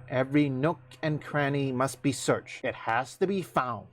Every nook and cranny must be searched. It has to be found.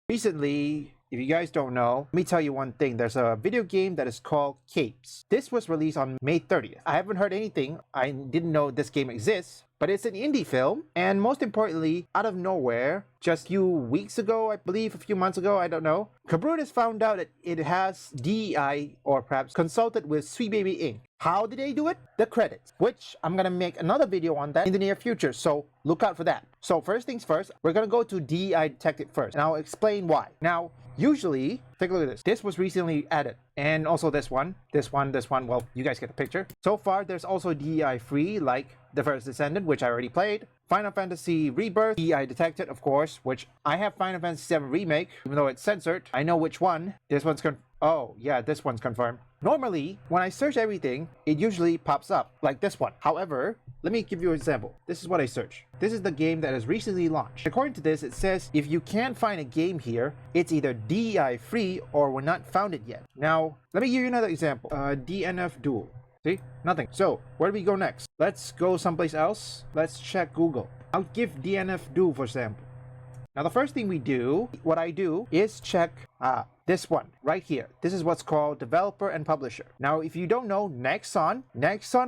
Recently, if you guys don't know, let me tell you one thing. There's a video game that is called Capes. This was released on May 30th. I haven't heard anything. I didn't know this game exists. But it's an indie film, and most importantly, out of nowhere, just a few weeks ago, I believe, a few months ago, I don't know, Cabrutus found out that it has DEI, or perhaps consulted with Sweet Baby Inc. How did they do it? The credits, which I'm gonna make another video on that in the near future, so look out for that. So first things first, we're gonna go to DEI Detective first, and I'll explain why. Now, usually, take a look at this. This was recently added, and also this one, well, you guys get the picture. So far, there's also DEI free, like The First Descendant, which I already played, Final Fantasy Rebirth, DEI Detected, of course, which I have Final Fantasy VII Remake, even though it's censored. I know which one. This one's oh, yeah, this one's confirmed. Normally, when I search everything, it usually pops up, like this one. However, let me give you an example. This is what I search. This is the game that is recently launched. According to this, it says if you can't find a game here, it's either DEI free or we're not found it yet. Now, let me give you another example. DNF Duel. See? Nothing. So, where do we go next? Let's go someplace else. Let's check Google. I'll give DNF Duel for example. Now, the first thing what I do is check this one right here. This is what's called developer and publisher. Now, if you don't know, Nexon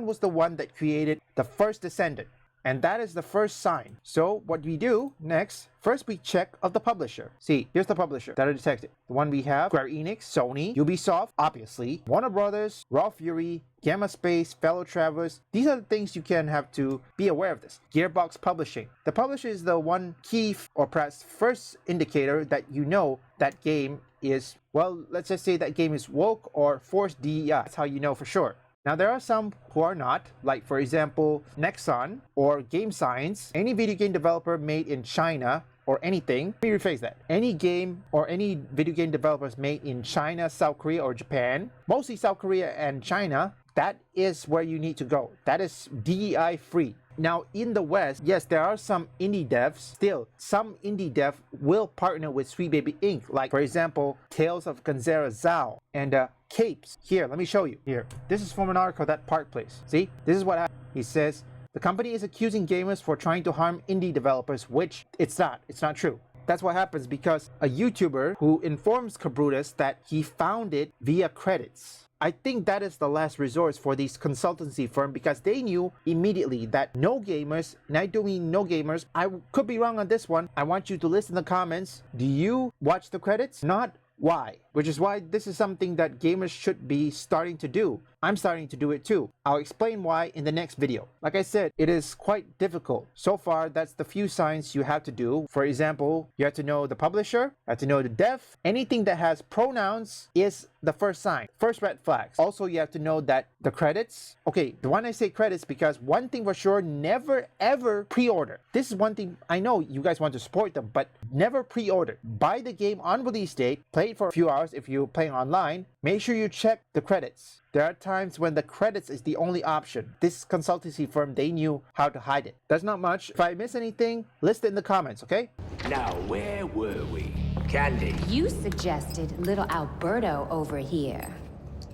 was the one that created The First Descendant. And that is the first sign. So what we do next, first we check of the publisher. See, here's the publisher that are detected. The one we have, Square Enix, Sony, Ubisoft, obviously, Warner Brothers, Raw Fury, Gamma Space, Fellow Travelers. These are the things you can have to be aware of this. Gearbox Publishing. The publisher is the one key or perhaps first indicator that you know that game is, well, let's just say that game is woke or Force DEI. That's how you know for sure. Now, there are some who are not, like for example, Nexon or Game Science, any video game developer made in China or anything. Let me rephrase that. Any game or any video game developers made in China, South Korea, or Japan, mostly South Korea and China, that is where you need to go. That is DEI free. Now, in the West, yes, there are some indie devs. Still, some indie dev will partner with Sweet Baby Inc. Like, for example, Tales of Ganzera Zhao and Capes. Here, let me show you. Here, this is from an article that Park Place. See, this is what happened. He says, the company is accusing gamers for trying to harm indie developers, which it's not. It's not true. That's what happens because a YouTuber who informs Cabrutus that he found it via credits. I think that is the last resort for these consultancy firms because they knew immediately that no gamers, and I do mean no gamers, I could be wrong on this one. I want you to list in the comments, do you watch the credits? Not why? Which is why this is something that gamers should be starting to do. I'm starting to do it too. I'll explain why in the next video. Like I said, it is quite difficult. So far, that's the few signs you have to do. For example, you have to know the publisher, you have to know the dev. Anything that has pronouns is the first sign, first red flags. Also, you have to know that the credits. Okay, the one I say credits because one thing for sure, never ever pre-order. This is one thing I know you guys want to support them, but never pre-order. Buy the game on release date, play it for a few hours if you're playing online. Make sure you check the credits. There are times when the credits is the only option. This consultancy firm, they knew how to hide it. That's not much. If I miss anything, list it in the comments, okay? Now, where were we? Candy. You suggested little Alberto over here.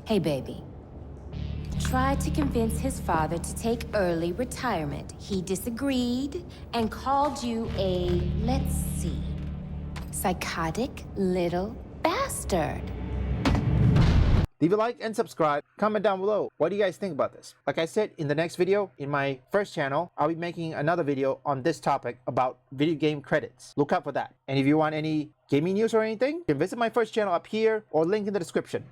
Hey, baby. Tried to convince his father to take early retirement. He disagreed and called you a, let's see, psychotic little bastard. Leave a like and subscribe. Comment down below. What do you guys think about this? Like I said, in the next video, in my first channel, I'll be making another video on this topic about video game credits. Look out for that. And if you want any gaming news or anything, you can visit my first channel up here or link in the description.